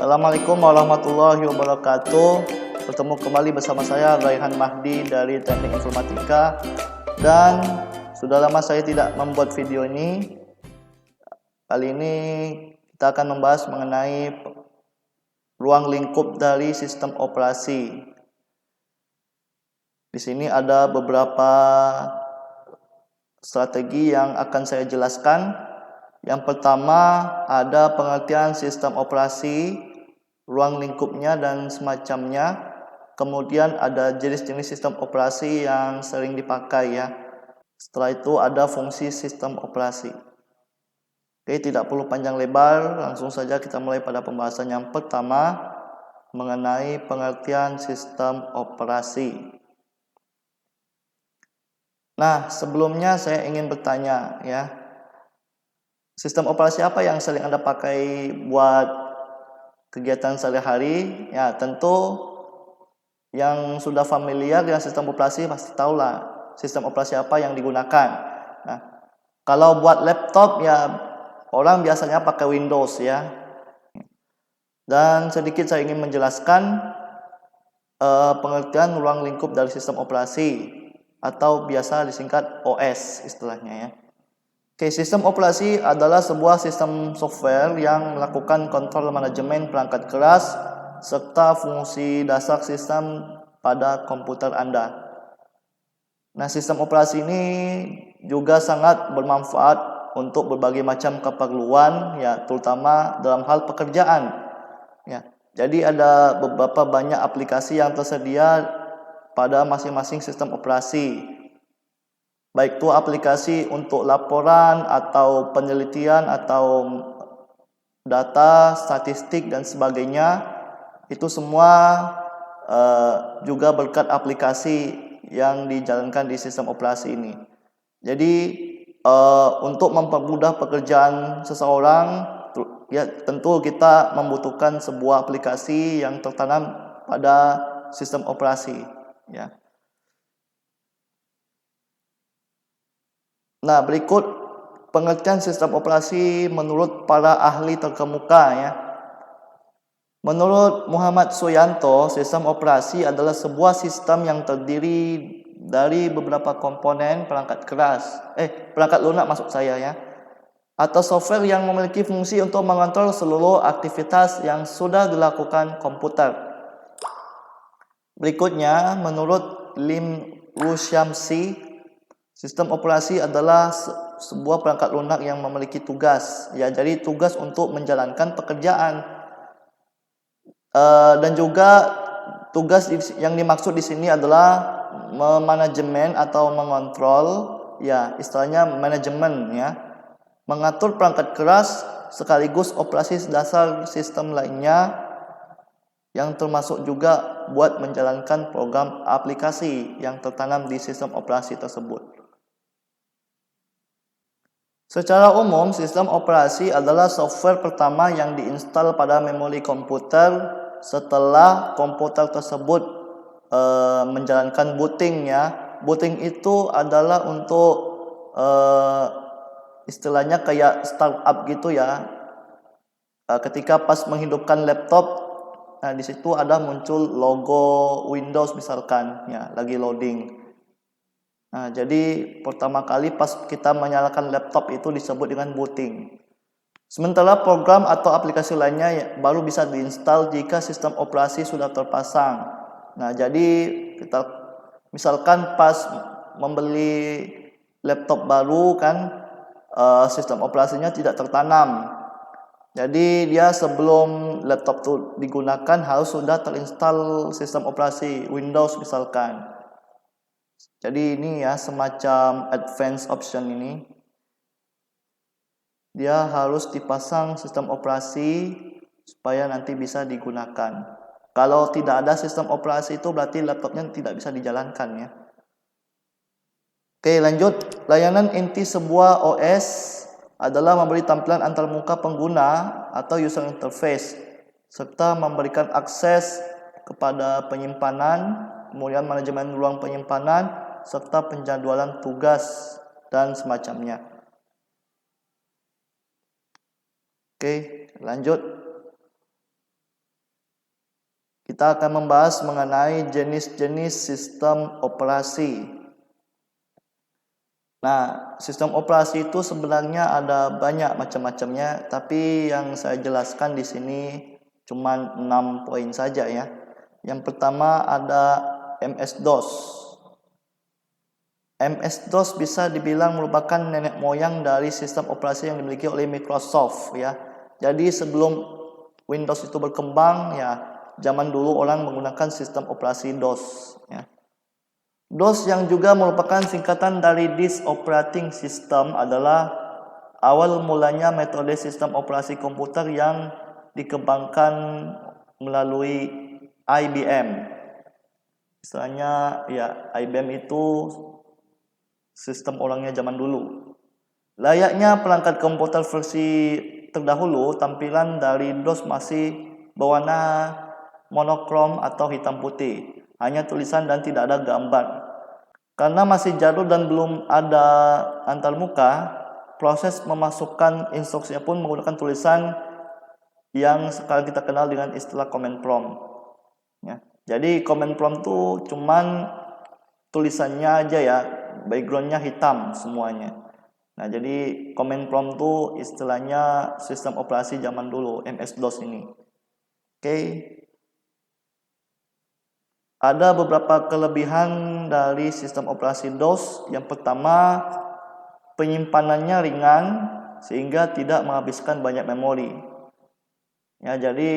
Assalamualaikum warahmatullahi wabarakatuh. Bertemu kembali bersama saya Raihan Mahdi dari Teknik Informatika. Dan sudah lama saya tidak membuat video ini. Kali ini kita akan membahas mengenai ruang lingkup dari sistem operasi. Di sini ada beberapa strategi yang akan saya jelaskan. Yang pertama ada pengertian sistem operasi, ruang lingkupnya dan semacamnya. Kemudian ada jenis-jenis sistem operasi yang sering dipakai ya. Setelah itu ada fungsi sistem operasi. Oke, tidak perlu panjang lebar, langsung saja kita mulai pada pembahasan yang pertama mengenai pengertian sistem operasi. Nah, sebelumnya saya ingin bertanya ya. Sistem operasi apa yang sering Anda pakai buat kegiatan sehari-hari? Ya, tentu yang sudah familiar dengan sistem operasi pasti tahulah sistem operasi apa yang digunakan. Nah, kalau buat laptop ya orang biasanya pakai Windows ya. Dan sedikit saya ingin menjelaskan pengertian ruang lingkup dari sistem operasi atau biasa disingkat OS istilahnya ya. Oke, sistem operasi adalah sebuah sistem software yang melakukan kontrol manajemen perangkat keras serta fungsi dasar sistem pada komputer Anda. Nah, sistem operasi ini juga sangat bermanfaat untuk berbagai macam keperluan ya, terutama dalam hal pekerjaan. Ya, jadi ada beberapa banyak aplikasi yang tersedia pada masing-masing sistem operasi. Baik itu aplikasi untuk laporan atau penelitian atau data, statistik dan sebagainya. Itu semua juga berkat aplikasi yang dijalankan di sistem operasi ini. Jadi untuk mempermudah pekerjaan seseorang, ya tentu kita membutuhkan sebuah aplikasi yang tertanam pada sistem operasi ya. Nah, berikut pengertian sistem operasi menurut para ahli terkemuka ya. Menurut Muhammad Suyanto, sistem operasi adalah sebuah sistem yang terdiri dari beberapa komponen perangkat lunak maksud saya ya, atau software yang memiliki fungsi untuk mengontrol seluruh aktivitas yang sudah dilakukan komputer. Berikutnya, menurut Lim Wuxiamsi, sistem operasi adalah sebuah perangkat lunak yang memiliki tugas, ya jadi tugas untuk menjalankan pekerjaan, dan juga tugas yang dimaksud di sini adalah memanajemen atau mengontrol, ya istilahnya manajemen ya, mengatur perangkat keras sekaligus operasi dasar sistem lainnya yang termasuk juga buat menjalankan program aplikasi yang tertanam di sistem operasi tersebut. Secara umum, sistem operasi adalah software pertama yang diinstal pada memori komputer setelah komputer tersebut menjalankan booting ya. Booting itu adalah untuk istilahnya kayak startup gitu ya. Ketika pas menghidupkan laptop, nah di situ ada muncul logo Windows misalkan ya, lagi loading. Nah, jadi pertama kali pas kita menyalakan laptop itu disebut dengan booting. Sementara program atau aplikasi lainnya baru bisa diinstal jika sistem operasi sudah terpasang. Nah, jadi kita misalkan pas membeli laptop baru kan sistem operasinya tidak tertanam. Jadi dia sebelum laptop itu digunakan harus sudah terinstall sistem operasi Windows misalkan. Jadi ini ya semacam advanced option ini. Dia harus dipasang sistem operasi supaya nanti bisa digunakan. Kalau tidak ada sistem operasi itu berarti laptopnya tidak bisa dijalankan ya. Oke, lanjut. Layanan inti sebuah OS adalah memberi tampilan antarmuka pengguna atau user interface serta memberikan akses kepada penyimpanan, kemudian manajemen ruang penyimpanan serta penjadwalan tugas dan semacamnya. Oke, lanjut. kita akan membahas mengenai jenis-jenis sistem operasi. Nah, sistem operasi itu sebenarnya ada banyak macam-macamnya, tapi yang saya jelaskan di sini cuma 6 poin saja ya. Yang pertama ada MS-DOS. MS-DOS bisa dibilang merupakan nenek moyang dari sistem operasi yang dimiliki oleh Microsoft ya. Jadi sebelum Windows itu berkembang ya, zaman dulu orang menggunakan sistem operasi DOS ya. DOS yang juga merupakan singkatan dari Disk Operating System adalah awal mulanya metode sistem operasi komputer yang dikembangkan melalui IBM. Misalnya ya, IBM itu sistem orangnya zaman dulu. Layaknya perangkat komputer versi terdahulu, tampilan dari DOS masih berwarna monokrom atau hitam putih, hanya tulisan dan tidak ada gambar. Karena masih jadul dan belum ada antarmuka, proses memasukkan instruksinya pun menggunakan tulisan yang sekarang kita kenal dengan istilah command prompt ya. Jadi command prompt itu cuman tulisannya aja ya, backgroundnya hitam semuanya. Nah, jadi command prompt itu istilahnya sistem operasi zaman dulu, MS-DOS ini. Oke. Ada beberapa kelebihan dari sistem operasi DOS. Yang pertama, penyimpanannya ringan sehingga tidak menghabiskan banyak memori. Ya, jadi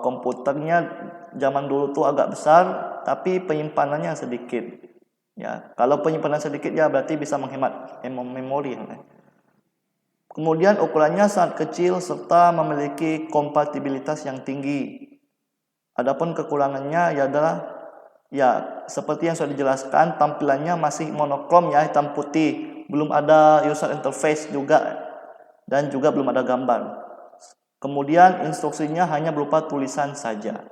komputernya zaman dulu tuh agak besar, tapi penyimpanannya sedikit. Ya, kalau penyimpanan sedikit ya berarti bisa menghemat memori. Kemudian ukurannya sangat kecil serta memiliki kompatibilitas yang tinggi. Adapun kekurangannya ya adalah ya seperti yang sudah dijelaskan, tampilannya masih monokrom ya, hitam putih, belum ada user interface juga dan juga belum ada gambar. Kemudian instruksinya hanya berupa tulisan saja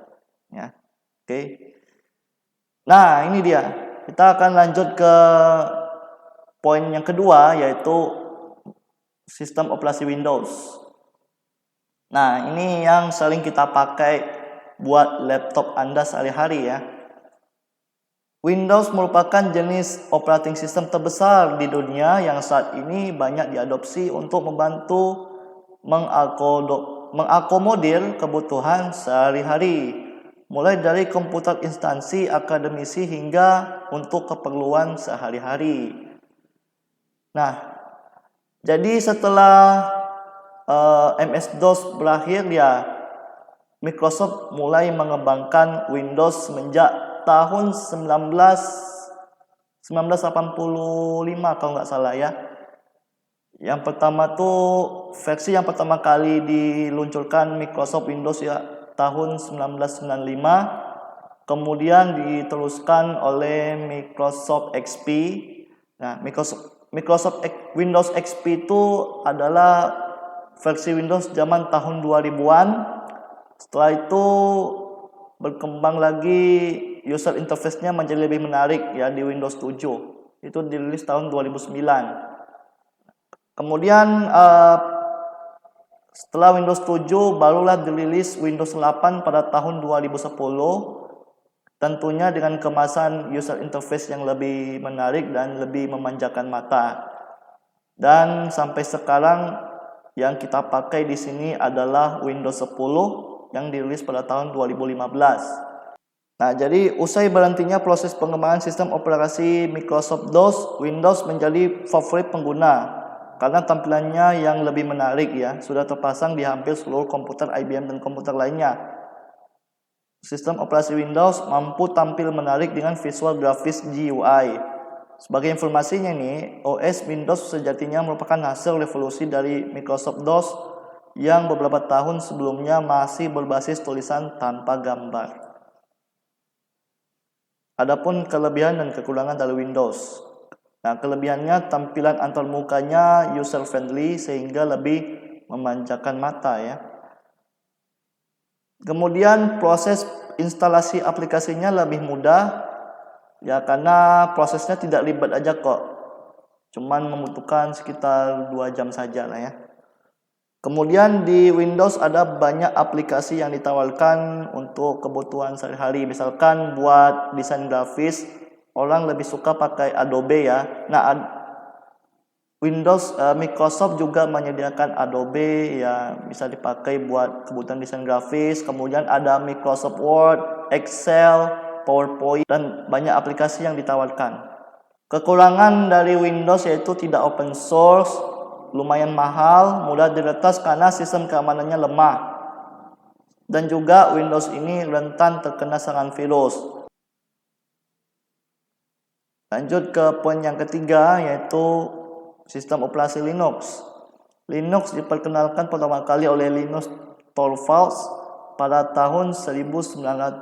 ya. Oke. Nah, ini dia. Kita akan lanjut ke poin yang kedua, yaitu sistem operasi Windows. Nah, ini yang sering kita pakai buat laptop Anda sehari-hari ya. Windows merupakan jenis operating system terbesar di dunia yang saat ini banyak diadopsi untuk membantu mengakomodir kebutuhan sehari-hari, mulai dari komputer instansi akademisi hingga untuk keperluan sehari-hari. Nah, jadi setelah MS-DOS berakhir ya, Microsoft mulai mengembangkan Windows semenjak tahun 1985 kalau nggak salah ya. Yang pertama tuh versi yang pertama kali diluncurkan Microsoft Windows ya tahun 1995, kemudian diteruskan oleh Microsoft XP. Nah, Microsoft Windows XP itu adalah versi Windows zaman tahun 2000-an. Setelah itu berkembang lagi, user interface-nya menjadi lebih menarik ya di Windows 7. Itu dirilis tahun 2009. Kemudian setelah Windows 7 barulah dirilis Windows 8 pada tahun 2010, tentunya dengan kemasan user interface yang lebih menarik dan lebih memanjakan mata. Dan sampai sekarang yang kita pakai di sini adalah Windows 10 yang dirilis pada tahun 2015. Nah, jadi usai berhentinya proses pengembangan sistem operasi Microsoft DOS, Windows menjadi favorit pengguna karena tampilannya yang lebih menarik ya, sudah terpasang di hampir seluruh komputer IBM dan komputer lainnya. Sistem operasi Windows mampu tampil menarik dengan visual grafis GUI. Sebagai informasinya nih, OS Windows sejatinya merupakan hasil revolusi dari Microsoft DOS yang beberapa tahun sebelumnya masih berbasis tulisan tanpa gambar. Adapun kelebihan dan kekurangan dari Windows. Nah, kelebihannya tampilan antarmukanya user friendly sehingga lebih memanjakan mata ya. Kemudian proses instalasi aplikasinya lebih mudah ya, karena prosesnya tidak ribet aja kok. Cuman membutuhkan sekitar 2 jam saja lah ya. Kemudian di Windows ada banyak aplikasi yang ditawarkan untuk kebutuhan sehari-hari. Misalkan buat desain grafis, orang lebih suka pakai Adobe ya. Nah, Microsoft juga menyediakan Adobe ya, bisa dipakai buat kebutuhan desain grafis. Kemudian ada Microsoft Word, Excel, PowerPoint, dan banyak aplikasi yang ditawarkan. Kekurangan dari Windows yaitu tidak open source, lumayan mahal, mudah diretas karena sistem keamanannya lemah. Dan juga Windows ini rentan terkena serangan virus. Lanjut ke poin yang ketiga, yaitu sistem operasi Linux. Linux diperkenalkan pertama kali oleh Linus Torvalds pada tahun 1991.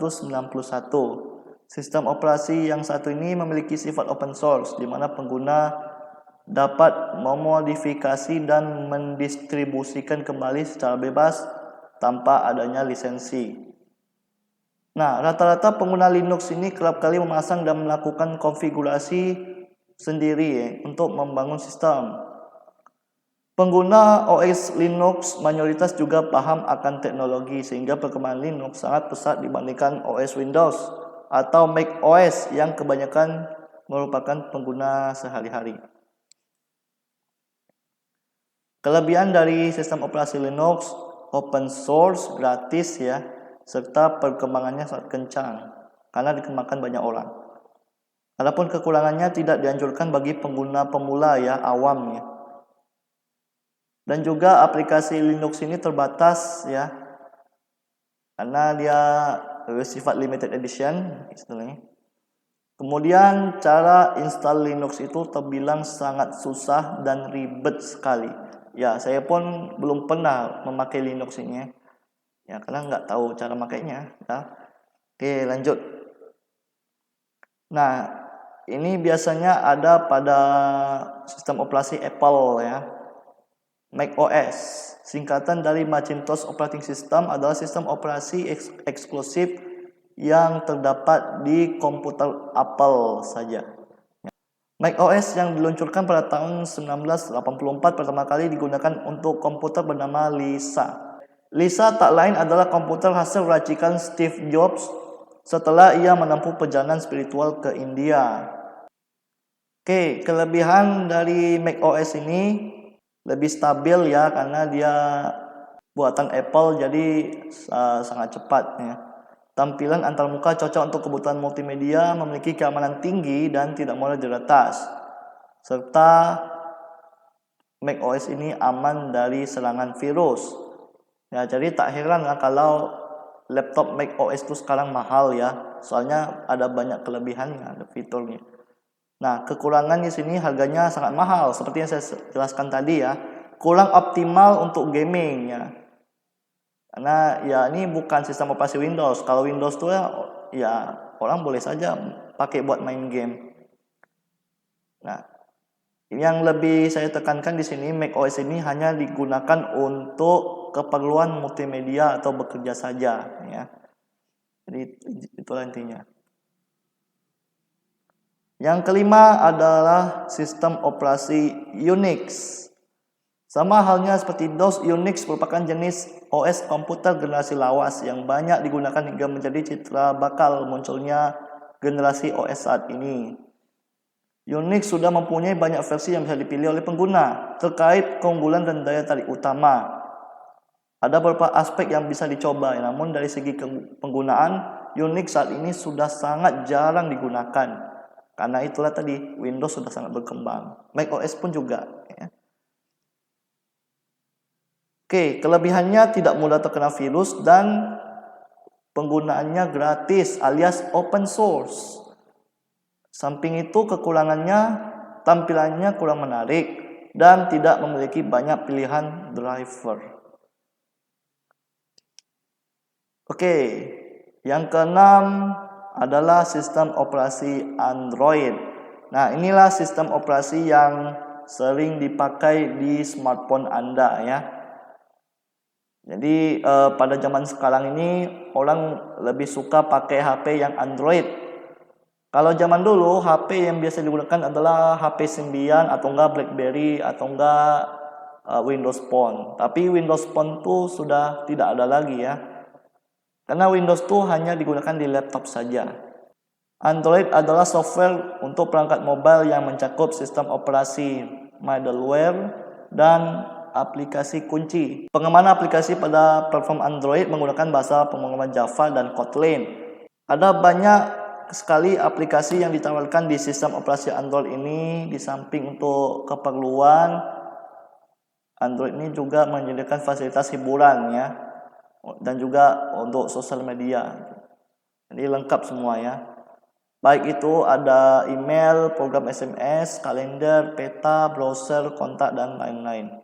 Sistem operasi yang satu ini memiliki sifat open source, di mana pengguna dapat memodifikasi dan mendistribusikan kembali secara bebas tanpa adanya lisensi. Nah, rata-rata pengguna Linux ini kerap kali memasang dan melakukan konfigurasi sendiri ya, untuk membangun sistem. Pengguna OS Linux mayoritas juga paham akan teknologi, sehingga perkembangan Linux sangat pesat dibandingkan OS Windows atau Mac OS yang kebanyakan merupakan pengguna sehari-hari. Kelebihan dari sistem operasi Linux, open source, gratis ya, serta perkembangannya sangat kencang karena dikembangkan banyak orang. Adapun kekurangannya tidak dianjurkan bagi pengguna pemula ya, awam ya. Dan juga aplikasi Linux ini terbatas ya, karena dia bersifat limited edition istilahnya. Kemudian cara install Linux itu terbilang sangat susah dan ribet sekali. Ya, saya pun belum pernah memakai Linux ini ya, karena nggak tahu cara makainya ya. Oke, lanjut. Nah, ini biasanya ada pada sistem operasi Apple ya. Mac OS, singkatan dari Macintosh Operating System, adalah sistem operasi eksklusif yang terdapat di komputer Apple saja. Mac OS yang diluncurkan pada tahun 1984 pertama kali digunakan untuk komputer bernama Lisa. Lisa tak lain adalah komputer hasil racikan Steve Jobs setelah ia menempuh perjalanan spiritual ke India. Oke, kelebihan dari Mac OS ini lebih stabil ya, karena dia buatan Apple, jadi sangat cepat ya. Tampilan antarmuka cocok untuk kebutuhan multimedia, memiliki keamanan tinggi dan tidak mudah diretas. Serta Mac OS ini aman dari serangan virus. Ya, jadi tak heran lah kalau laptop Mac OS itu sekarang mahal ya, soalnya ada banyak kelebihannya, ada fiturnya. Nah, kekurangan di sini harganya sangat mahal, seperti yang saya jelaskan tadi ya. Kurang optimal untuk gaming ya. Karena ya ini bukan sistem operasi Windows. Kalau Windows tuh ya orang boleh saja pakai buat main game. Nah, yang lebih saya tekankan di sini, Mac OS ini hanya digunakan untuk keperluan multimedia atau bekerja saja ya. Jadi itulah intinya. Yang kelima adalah sistem operasi Unix. Sama halnya seperti DOS, Unix merupakan jenis OS komputer generasi lawas yang banyak digunakan hingga menjadi citra bakal munculnya generasi OS saat ini. Unix sudah mempunyai banyak versi yang bisa dipilih oleh pengguna terkait keunggulan dan daya tarik utama. Ada beberapa aspek yang bisa dicoba, namun dari segi penggunaan, Unix saat ini sudah sangat jarang digunakan. Karena itulah tadi, Windows sudah sangat berkembang. Mac OS pun juga. Ya. Oke, kelebihannya tidak mudah terkena virus dan penggunaannya gratis alias open source. Samping itu kekurangannya, tampilannya kurang menarik dan tidak memiliki banyak pilihan driver. Oke, yang keenam adalah sistem operasi Android. Nah, inilah sistem operasi yang sering dipakai di smartphone Anda ya. Jadi pada zaman sekarang ini orang lebih suka pakai HP yang Android. Kalau zaman dulu HP yang biasa digunakan adalah HP Symbian atau enggak BlackBerry atau enggak Windows Phone. Tapi Windows Phone tuh sudah tidak ada lagi ya. Karena Windows tuh hanya digunakan di laptop saja. Android adalah software untuk perangkat mobile yang mencakup sistem operasi, middleware, dan aplikasi kunci. Pengembangan aplikasi pada platform Android menggunakan bahasa pemrograman Java dan Kotlin. Ada banyak sekali aplikasi yang ditawarkan di sistem operasi Android ini. Di samping untuk keperluan, Android ini juga menyediakan fasilitas hiburan ya, dan juga untuk sosial media. Jadi lengkap semua ya. Baik itu ada email, program SMS, kalender, peta, browser, kontak, dan lain-lain.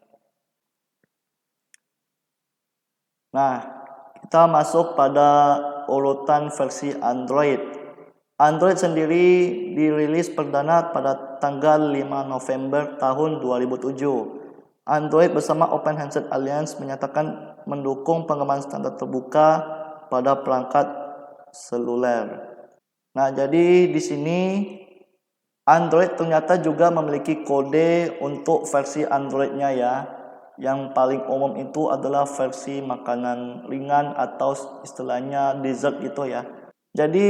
Nah, kita masuk pada urutan versi Android. Android sendiri dirilis perdana pada tanggal 5 November tahun 2007. Android bersama Open Handset Alliance menyatakan mendukung pengembangan standar terbuka pada perangkat seluler. Nah, jadi di sini Android ternyata juga memiliki kode untuk versi Android-nya ya. Yang paling umum itu adalah versi makanan ringan atau istilahnya dessert gitu ya. Jadi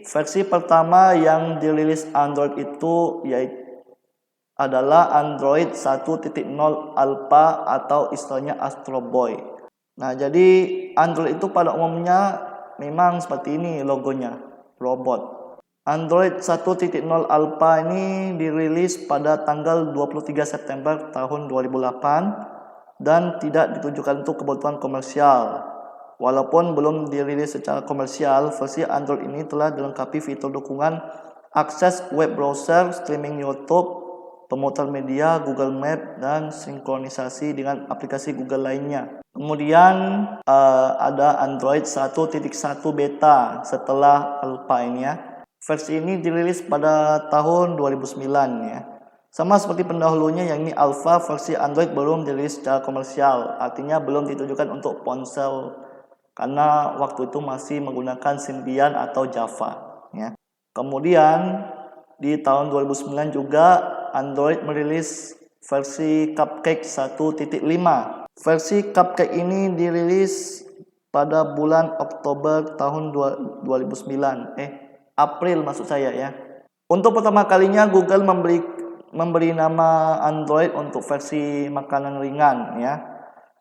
versi pertama yang dirilis Android itu yaitu adalah Android 1.0 Alpha atau istilahnya Astro Boy. Nah, jadi Android itu pada umumnya memang seperti ini logonya, robot. Android 1.0 Alpha ini dirilis pada tanggal 23 September tahun 2008 dan tidak ditujukan untuk kebutuhan komersial. Walaupun belum dirilis secara komersial, versi Android ini telah dilengkapi fitur dukungan akses web browser, streaming YouTube, pemutar media, Google Maps, dan sinkronisasi dengan aplikasi Google lainnya. Kemudian ada Android 1.1 beta setelah Alpha ini ya. Versi ini dirilis pada tahun 2009 ya. Sama seperti pendahulunya yang ini Alpha, versi Android belum dirilis secara komersial, artinya belum ditujukan untuk ponsel karena waktu itu masih menggunakan Symbian atau Java ya. Kemudian di tahun 2009 juga Android merilis versi Cupcake 1.5. Versi Cupcake ini dirilis pada bulan Oktober tahun 2009. April maksud saya ya. Untuk pertama kalinya Google memberi nama Android untuk versi makanan ringan ya.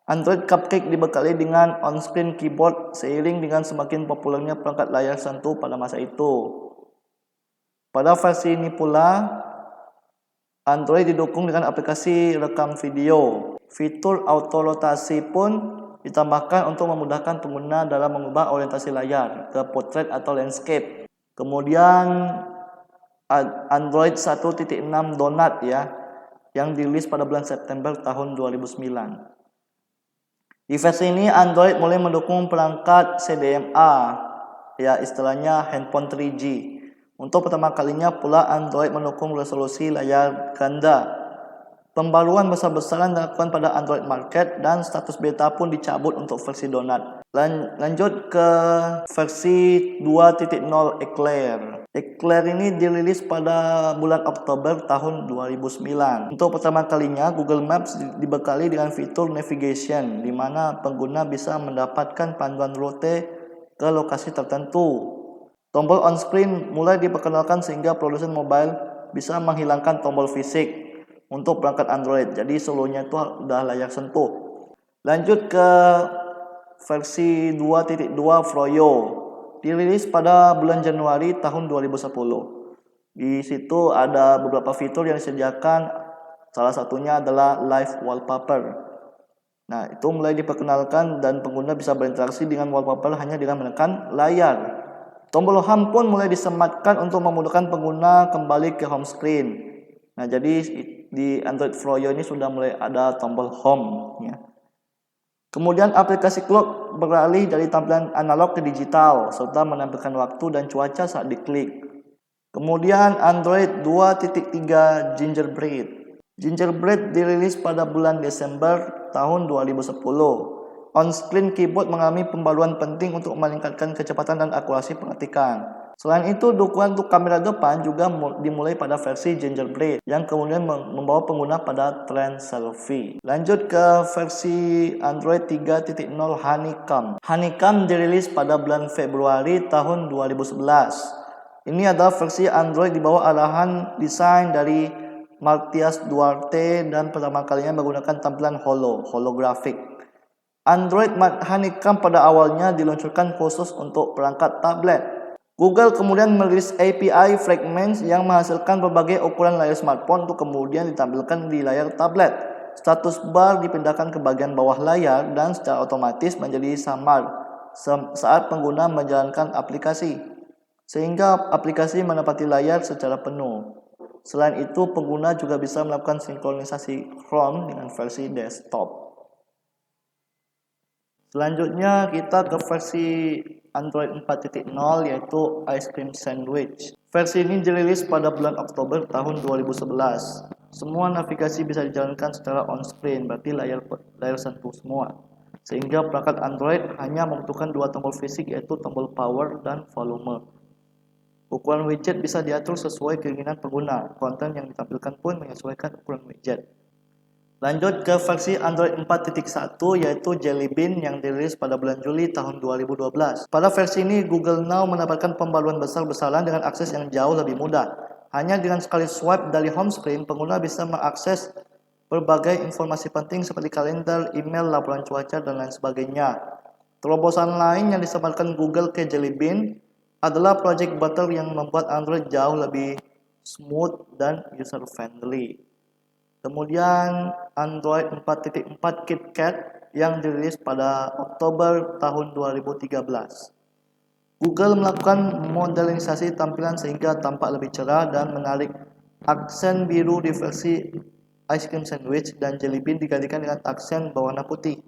Android Cupcake dibekali dengan on-screen keyboard seiring dengan semakin populernya perangkat layar sentuh pada masa itu. Pada versi ini pula, Android didukung dengan aplikasi rekam video. Fitur auto rotasi pun ditambahkan untuk memudahkan pengguna dalam mengubah orientasi layar ke portrait atau landscape. Kemudian Android 1.6 Donut ya, yang dirilis pada bulan September tahun 2009. Di versi ini Android mulai mendukung perangkat CDMA, ya istilahnya handphone 3G. Untuk pertama kalinya pula Android mendukung resolusi layar ganda. Pembaruan besar-besaran dilakukan pada Android Market dan status beta pun dicabut untuk versi Donut. Lanjut ke versi 2.0 Eclair. Eclair ini dirilis pada bulan Oktober tahun 2009. Untuk pertama kalinya Google Maps dibekali dengan fitur navigation di mana pengguna bisa mendapatkan panduan rute ke lokasi tertentu. Tombol on screen mulai diperkenalkan sehingga produsen mobile bisa menghilangkan tombol fisik untuk perangkat Android. Jadi seluruhnya itu udah layar sentuh. Lanjut ke versi 2.2 Froyo. Dirilis pada bulan Januari tahun 2010. Di situ ada beberapa fitur yang disediakan. Salah satunya adalah live wallpaper. Nah, itu mulai diperkenalkan dan pengguna bisa berinteraksi dengan wallpaper hanya dengan menekan layar. Tombol home pun mulai disematkan untuk memudahkan pengguna kembali ke home screen. Nah, jadi di Android Froyo ini sudah mulai ada tombol home ya. Kemudian aplikasi clock beralih dari tampilan analog ke digital serta menampilkan waktu dan cuaca saat diklik. Kemudian Android 2.3 Gingerbread. Gingerbread dirilis pada bulan Desember tahun 2010. On-screen keyboard mengalami pembaruan penting untuk meningkatkan kecepatan dan akurasi pengetikan. Selain itu, dukungan untuk kamera depan juga dimulai pada versi Gingerbread yang kemudian membawa pengguna pada tren selfie. Lanjut ke versi Android 3.0 Honeycomb. Honeycomb dirilis pada bulan Februari tahun 2011. Ini adalah versi Android di bawah arahan desain dari Matthias Duarte dan pertama kalinya menggunakan tampilan holographic. Android Honeycomb pada awalnya diluncurkan khusus untuk perangkat tablet. Google kemudian merilis API Fragments yang menghasilkan berbagai ukuran layar smartphone untuk kemudian ditampilkan di layar tablet. Status bar dipindahkan ke bagian bawah layar dan secara otomatis menjadi samar saat pengguna menjalankan aplikasi, sehingga aplikasi menempati layar secara penuh. Selain itu, pengguna juga bisa melakukan sinkronisasi Chrome dengan versi desktop. Selanjutnya kita ke versi Android 4.0 yaitu Ice Cream Sandwich. Versi ini dirilis pada bulan Oktober tahun 2011. Semua navigasi bisa dijalankan secara on-screen, berarti layar sentuh semua. Sehingga perangkat Android hanya membutuhkan dua tombol fisik yaitu tombol power dan volume. Ukuran widget bisa diatur sesuai keinginan pengguna. Konten yang ditampilkan pun menyesuaikan ukuran widget. Lanjut ke versi Android 4.1 yaitu Jelly Bean yang dirilis pada bulan Juli tahun 2012. Pada versi ini Google Now mendapatkan pembaruan besar-besaran dengan akses yang jauh lebih mudah. Hanya dengan sekali swipe dari home screen, pengguna bisa mengakses berbagai informasi penting seperti kalender, email, laporan cuaca, dan lain sebagainya. Terobosan lain yang disebarkan Google ke Jelly Bean adalah Project Butter yang membuat Android jauh lebih smooth dan user-friendly. Kemudian Android 4.4 KitKat yang dirilis pada Oktober tahun 2013. Google melakukan modernisasi tampilan sehingga tampak lebih cerah dan menarik. Aksen biru di versi Ice Cream Sandwich dan Jelly Bean digantikan dengan aksen berwarna putih.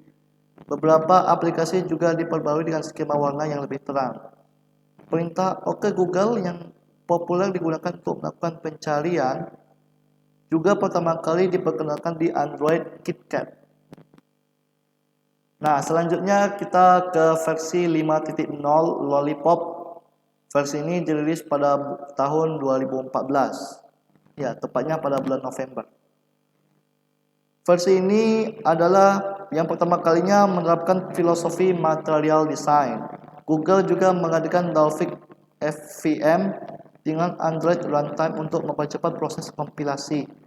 Beberapa aplikasi juga diperbarui dengan skema warna yang lebih terang. Perintah OK Google yang populer digunakan untuk melakukan pencarian juga pertama kali diperkenalkan di Android KitKat. Nah, selanjutnya kita ke versi 5.0 Lollipop. Versi ini dirilis pada tahun 2014. Ya, tepatnya pada bulan November. Versi ini adalah yang pertama kalinya menerapkan filosofi material design. Google juga menghadirkan Dalvik FVM dengan Android Runtime untuk mempercepat proses kompilasi.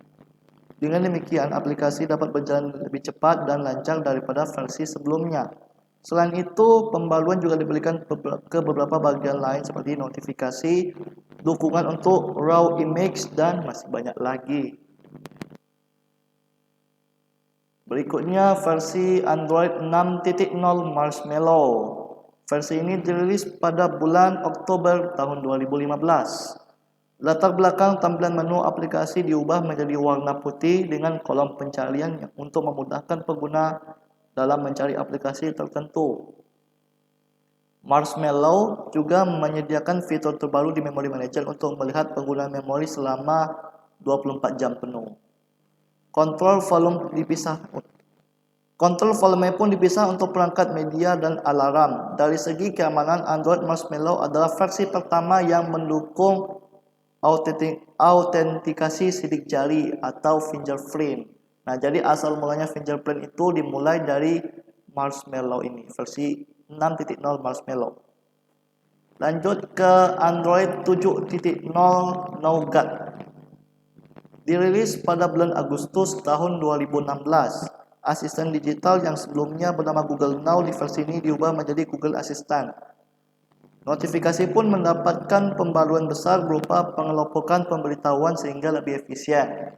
Dengan demikian, aplikasi dapat berjalan lebih cepat dan lancar daripada versi sebelumnya. Selain itu, pembaruan juga diberikan ke beberapa bagian lain seperti notifikasi, dukungan untuk RAW image, dan masih banyak lagi. Berikutnya versi Android 6.0 Marshmallow. Versi ini dirilis pada bulan Oktober tahun 2015. Latar belakang tampilan menu aplikasi diubah menjadi warna putih dengan kolom pencarian untuk memudahkan pengguna dalam mencari aplikasi tertentu. Marshmallow juga menyediakan fitur terbaru di Memory Manager untuk melihat penggunaan memori selama 24 jam penuh. Kontrol volume pun dipisah untuk perangkat media dan alarm. Dari segi keamanan, Android Marshmallow adalah versi pertama yang mendukung autentikasi sidik jari atau fingerprint. Nah, jadi asal mulanya fingerprint itu dimulai dari Marshmallow ini, versi 6.0 Marshmallow. Lanjut ke Android 7.0 Nougat. Dirilis pada bulan Agustus tahun 2016. Asisten digital yang sebelumnya bernama Google Now di versi ini diubah menjadi Google Assistant. Notifikasi pun mendapatkan pembaruan besar berupa pengelompokan pemberitahuan sehingga lebih efisien.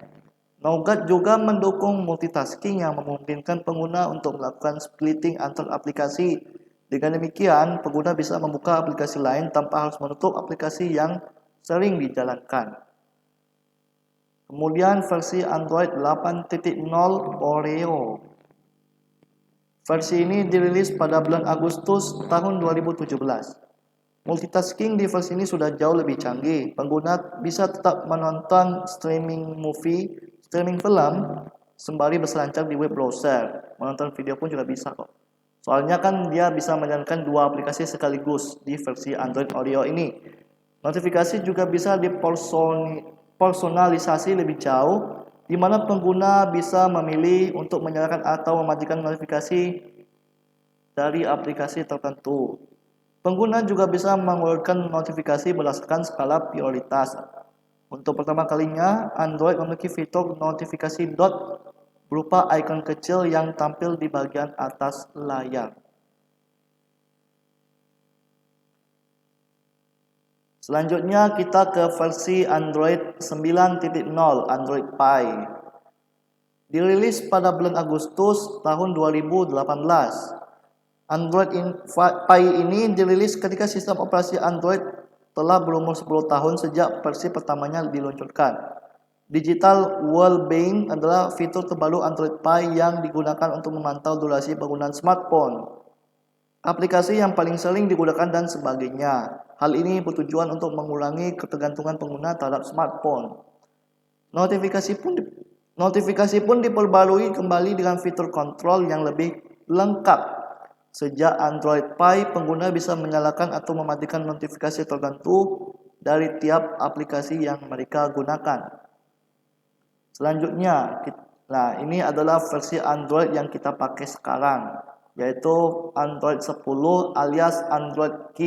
Nougat juga mendukung multitasking yang memungkinkan pengguna untuk melakukan splitting antar aplikasi. Dengan demikian, pengguna bisa membuka aplikasi lain tanpa harus menutup aplikasi yang sering dijalankan. Kemudian versi Android 8.0 Oreo. Versi ini dirilis pada bulan Agustus tahun 2017. Multitasking di versi ini sudah jauh lebih canggih. Pengguna bisa tetap menonton streaming film sembari berselancar di web browser. Menonton video pun juga bisa kok. Soalnya kan dia bisa menjalankan dua aplikasi sekaligus di versi Android Oreo ini. Notifikasi juga bisa dipersonalisasi lebih jauh, di mana pengguna bisa memilih untuk menyalakan atau mematikan notifikasi dari aplikasi tertentu. Pengguna juga bisa mengurutkan notifikasi berdasarkan skala prioritas. Untuk pertama kalinya, Android memiliki fitur notifikasi dot berupa ikon kecil yang tampil di bagian atas layar. Selanjutnya kita ke versi Android 9.0, Android Pie. Dirilis pada bulan Agustus tahun 2018. Android Pie ini dirilis ketika sistem operasi Android telah berumur 10 tahun sejak versi pertamanya diluncurkan. Digital Wellbeing adalah fitur terbaru Android Pie yang digunakan untuk memantau durasi penggunaan smartphone, aplikasi yang paling sering digunakan dan sebagainya. Hal ini bertujuan untuk mengurangi ketergantungan pengguna terhadap smartphone. Notifikasi pun diperbarui kembali dengan fitur kontrol yang lebih lengkap. Sejak Android Pie, pengguna bisa menyalakan atau mematikan notifikasi tertentu dari tiap aplikasi yang mereka gunakan. Selanjutnya, ini adalah versi Android yang kita pakai sekarang, yaitu Android 10 alias Android Q.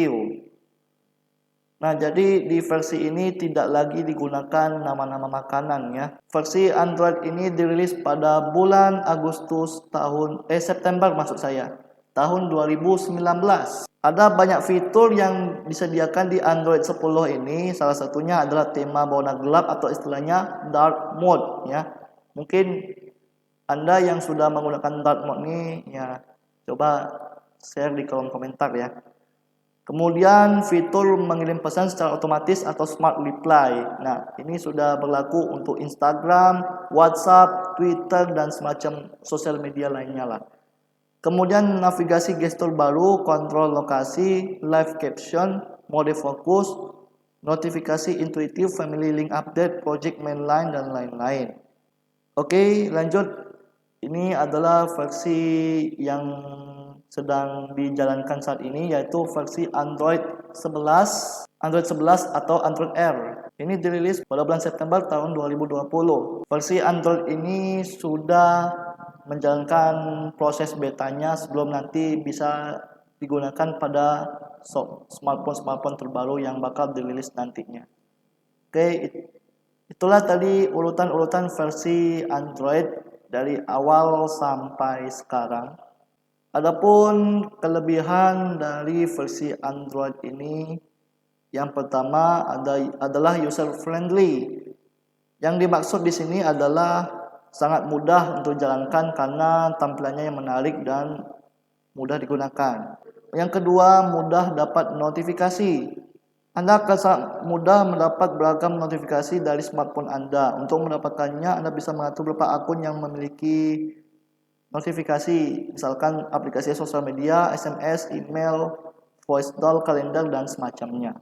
Nah, jadi di versi ini tidak lagi digunakan nama-nama makanan ya. Versi Android ini dirilis pada bulan September tahun 2019. Ada banyak fitur yang disediakan di Android 10 ini. Salah satunya adalah tema berwarna gelap atau istilahnya dark mode ya. Mungkin Anda yang sudah menggunakan dark mode ini ya, coba share di kolom komentar ya. Kemudian fitur mengirim pesan secara otomatis atau smart reply. Nah, ini sudah berlaku untuk Instagram, WhatsApp, Twitter, dan semacam sosial media lainnya lah. Kemudian navigasi gestur baru, kontrol lokasi, live caption, mode fokus, notifikasi intuitif, family link update, project mainline, dan lain-lain. Oke, lanjut. Ini adalah versi yang sedang dijalankan saat ini, yaitu versi Android 11 atau Android R. Ini dirilis pada bulan September tahun 2020. Versi Android ini sudah menjalankan proses betanya sebelum nanti bisa digunakan pada smartphone terbaru yang bakal dirilis nantinya. Oke, itulah tadi urutan versi Android dari awal sampai sekarang. Adapun kelebihan dari versi Android ini, yang pertama adalah user friendly. Yang dimaksud di sini adalah sangat mudah untuk dijalankan karena tampilannya yang menarik dan mudah digunakan. Yang kedua, mudah dapat notifikasi. Anda akan sangat mudah mendapat beragam notifikasi dari smartphone Anda. Untuk mendapatkannya, Anda bisa mengatur beberapa akun yang memiliki notifikasi, misalkan aplikasi sosial media, SMS, email, voice call, kalender, dan semacamnya.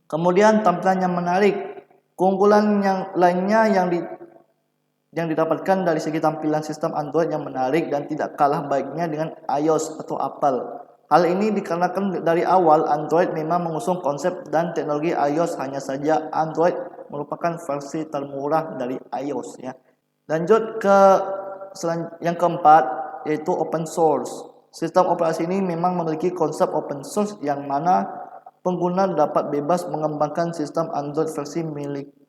Kemudian tampilan yang menarik. Keunggulan yang lainnya yang didapatkan dari segi tampilan sistem Android yang menarik dan tidak kalah baiknya dengan iOS atau Apple. Hal ini dikarenakan dari awal Android memang mengusung konsep dan teknologi iOS, hanya saja Android merupakan versi termurah dari iOS ya. Lanjut ke yang keempat, yaitu open source. Sistem operasi ini memang memiliki konsep open source yang mana pengguna dapat bebas mengembangkan sistem Android versi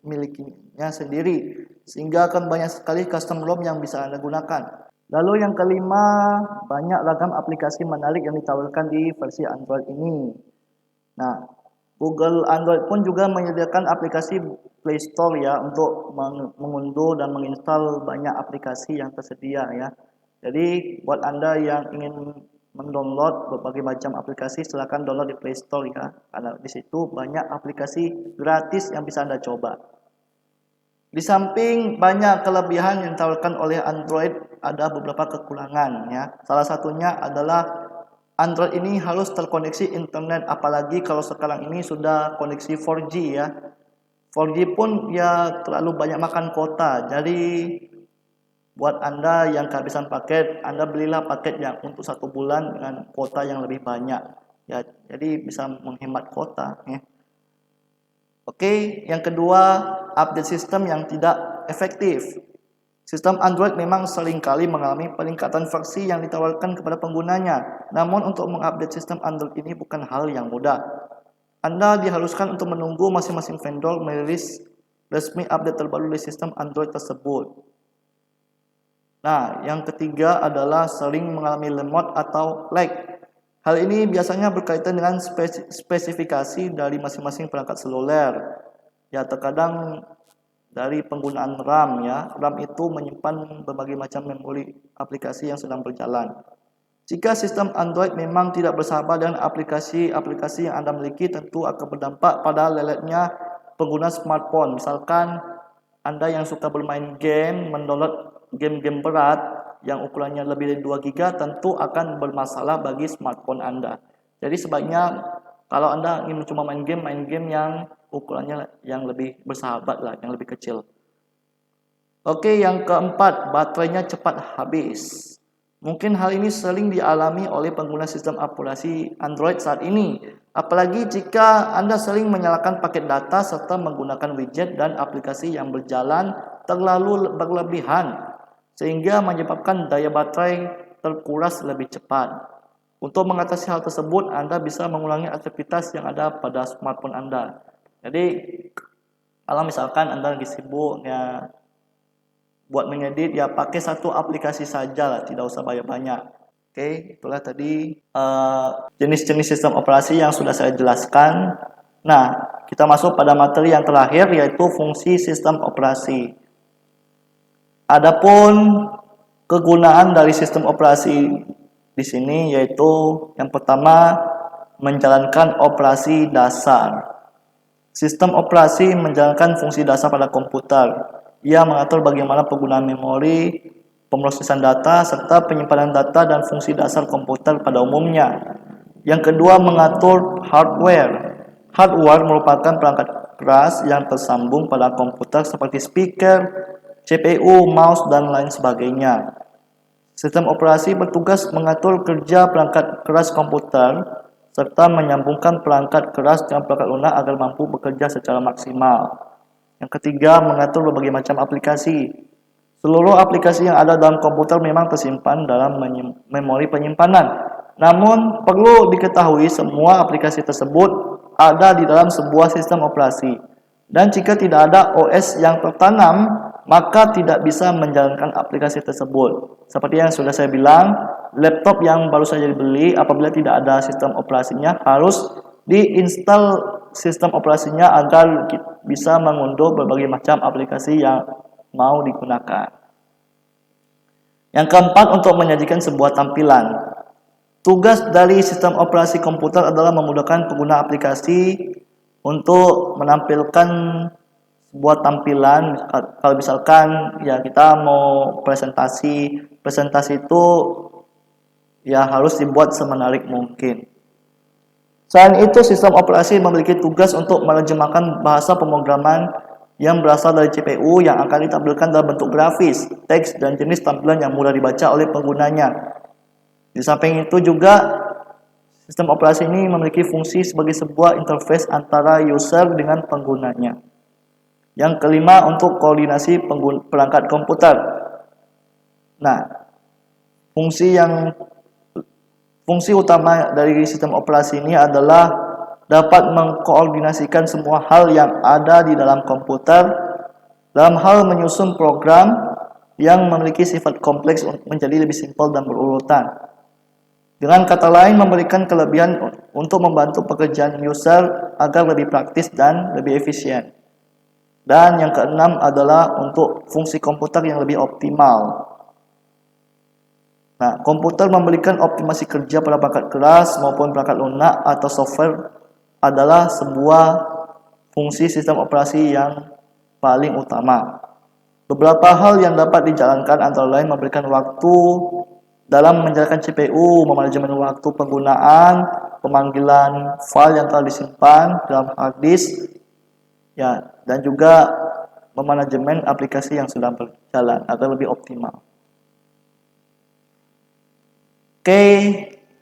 miliknya sendiri, sehingga akan banyak sekali custom ROM yang bisa Anda gunakan. Lalu yang kelima, banyak ragam aplikasi menarik yang ditawarkan di versi Android ini. Nah, Google Android pun juga menyediakan aplikasi Play Store ya untuk mengunduh dan menginstal banyak aplikasi yang tersedia ya. Jadi buat Anda yang ingin mendownload berbagai macam aplikasi, silakan download di Play Store ya. Karena di situ banyak aplikasi gratis yang bisa Anda coba. Di samping banyak kelebihan yang ditawarkan oleh Android, ada beberapa kekurangan ya. Salah satunya adalah Android ini harus terkoneksi internet, apalagi kalau sekarang ini sudah koneksi 4G ya. 4G pun ya terlalu banyak makan kuota. Jadi buat Anda yang kehabisan paket, Anda belilah paket yang untuk 1 bulan dengan kuota yang lebih banyak. Ya, jadi bisa menghemat kuota ya. Oke, yang kedua, update sistem yang tidak efektif. Sistem Android memang seringkali mengalami peningkatan versi yang ditawarkan kepada penggunanya. Namun untuk mengupdate sistem Android ini bukan hal yang mudah. Anda diharuskan untuk menunggu masing-masing vendor merilis resmi update terbaru dari sistem Android tersebut. Nah, yang ketiga adalah sering mengalami lemot atau lag. Hal ini biasanya berkaitan dengan spesifikasi dari masing-masing perangkat seluler. Ya, terkadang dari penggunaan RAM ya. RAM itu menyimpan berbagai macam memori aplikasi yang sedang berjalan. Jika sistem Android memang tidak bersahabat dengan aplikasi-aplikasi yang Anda miliki, tentu akan berdampak pada leletnya pengguna smartphone. Misalkan Anda yang suka bermain game, mendownload game-game berat yang ukurannya lebih dari 2 GB, tentu akan bermasalah bagi smartphone Anda. Jadi sebaiknya kalau Anda ingin cuma main game yang ukurannya yang lebih bersahabat lah, yang lebih kecil. Oke, yang keempat, baterainya cepat habis. Mungkin hal ini sering dialami oleh pengguna sistem aplikasi Android saat ini. Apalagi jika Anda sering menyalakan paket data serta menggunakan widget dan aplikasi yang berjalan terlalu berlebihan, sehingga menyebabkan daya baterai terkuras lebih cepat. Untuk mengatasi hal tersebut, Anda bisa mengulangi aktivitas yang ada pada smartphone Anda. Jadi, kalau misalkan Anda lagi sibuk ya buat mengedit, ya pakai satu aplikasi saja lah, tidak usah banyak-banyak. Oke, itulah tadi jenis-jenis sistem operasi yang sudah saya jelaskan. Nah, kita masuk pada materi yang terakhir, yaitu fungsi sistem operasi. Adapun kegunaan dari sistem operasi di sini yaitu yang pertama, menjalankan operasi dasar. Sistem operasi menjalankan fungsi dasar pada komputer. Ia mengatur bagaimana penggunaan memori, pemrosesan data, serta penyimpanan data dan fungsi dasar komputer pada umumnya. Yang kedua, mengatur hardware. Hardware merupakan perangkat keras yang tersambung pada komputer seperti speaker, CPU, mouse, dan lain sebagainya. Sistem operasi bertugas mengatur kerja perangkat keras komputer serta menyambungkan perangkat keras dengan perangkat lunak agar mampu bekerja secara maksimal. Yang ketiga, mengatur berbagai macam aplikasi. Seluruh aplikasi yang ada dalam komputer memang tersimpan dalam memori penyimpanan. Namun, perlu diketahui semua aplikasi tersebut ada di dalam sebuah sistem operasi. Dan jika tidak ada OS yang tertanam, maka tidak bisa menjalankan aplikasi tersebut. Seperti yang sudah saya bilang, laptop yang baru saja dibeli, apabila tidak ada sistem operasinya, harus diinstal sistem operasinya agar bisa mengunduh berbagai macam aplikasi yang mau digunakan. Yang keempat, untuk menyajikan sebuah tampilan. Tugas dari sistem operasi komputer adalah memudahkan pengguna aplikasi untuk menampilkan sebuah tampilan. Kalau misalkan ya kita mau presentasi itu ya harus dibuat semenarik mungkin. Selain itu, sistem operasi memiliki tugas untuk menerjemahkan bahasa pemrograman yang berasal dari CPU yang akan ditampilkan dalam bentuk grafis, teks, dan jenis tampilan yang mudah dibaca oleh penggunanya. Di samping itu juga, sistem operasi ini memiliki fungsi sebagai sebuah interface antara user dengan penggunanya. Yang kelima, untuk koordinasi perangkat komputer. Nah, fungsi utama dari sistem operasi ini adalah dapat mengkoordinasikan semua hal yang ada di dalam komputer dalam hal menyusun program yang memiliki sifat kompleks menjadi lebih simpel dan berurutan. Dengan kata lain, memberikan kelebihan untuk membantu pekerjaan user agar lebih praktis dan lebih efisien. Dan yang keenam adalah untuk fungsi komputer yang lebih optimal. Nah, komputer memberikan optimasi kerja pada perangkat keras maupun perangkat lunak atau software adalah sebuah fungsi sistem operasi yang paling utama. Beberapa hal yang dapat dijalankan antara lain memberikan waktu dalam menjalankan CPU, memanajemen waktu penggunaan, pemanggilan file yang telah disimpan dalam hard disk, ya, dan juga memanajemen aplikasi yang sedang berjalan agar lebih optimal. Oke,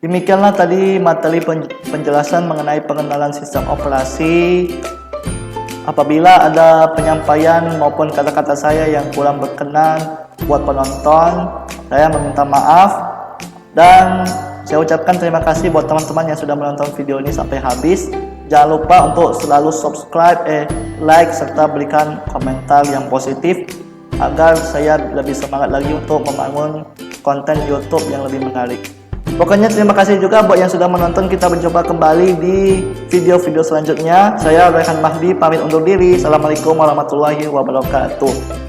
demikianlah tadi materi penjelasan mengenai pengenalan sistem operasi. Apabila ada penyampaian maupun kata-kata saya yang kurang berkenan buat penonton, saya meminta maaf. Dan saya ucapkan terima kasih buat teman-teman yang sudah menonton video ini sampai habis. Jangan lupa untuk selalu subscribe, like, serta berikan komentar yang positif agar saya lebih semangat lagi untuk membangun konten YouTube yang lebih menarik. Pokoknya terima kasih juga buat yang sudah menonton. Kita berjumpa kembali di video-video selanjutnya. Saya Raihan Mahdi pamit undur diri. Assalamualaikum warahmatullahi wabarakatuh.